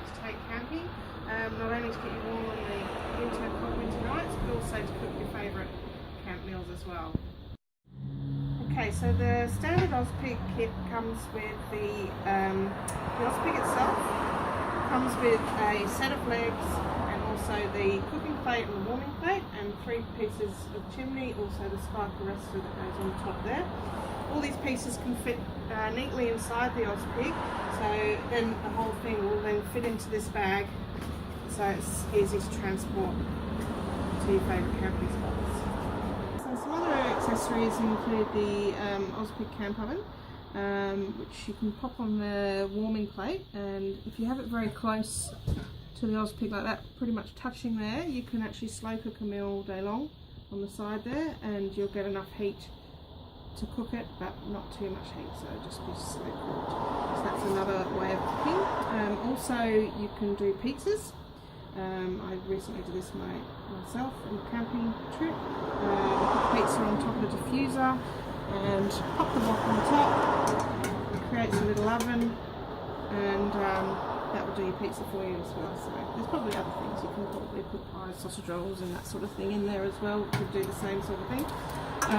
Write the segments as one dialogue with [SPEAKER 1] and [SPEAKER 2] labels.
[SPEAKER 1] like to take camping, not only to get you warm on the cold winter nights, but also to cook your favourite camp meals as well. Okay, so the standard Ozpig kit comes with the Ozpig itself, comes with a set of legs and also the cooking plate and the warming plate and 3 pieces of chimney, also the spike arrestor that goes on top there. All these pieces can fit neatly inside the Ozpig, so then the whole thing will then fit into this bag, so it's easy to transport to your favourite camping spots. So some other accessories include the Ozpig camp oven, which you can pop on the warming plate, and if you have it very close to the Ozpig like that, pretty much touching there, you can actually slow cook a meal all day long on the side there, and you'll get enough heat to cook it, but not too much heat, so just be slow cooked. So that's another way of cooking. Also, you can do pizzas. I recently did this myself on a camping trip. Put pizza on top of a diffuser and pop the wok on the top. It creates a little oven, and that will do your pizza for you as well. So there's probably other things you can probably put pies, sausage rolls and that sort of thing in there as well to do the same sort of thing. You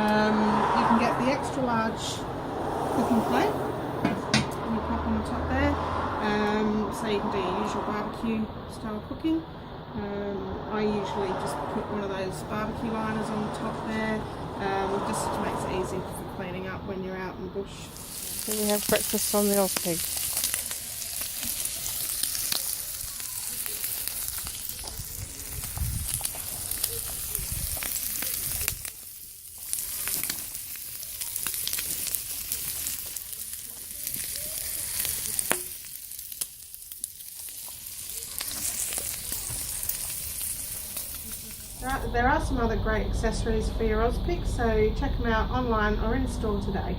[SPEAKER 1] can get the extra large cooking plate and you pop on the top there, so you can do your usual barbecue style cooking. I usually just put one of those barbecue liners on the top there, just makes it easy for cleaning up when you're out in the bush. Here we have breakfast on the Ozpig. There are some other great accessories for your Ozpig, so check them out online or in store today.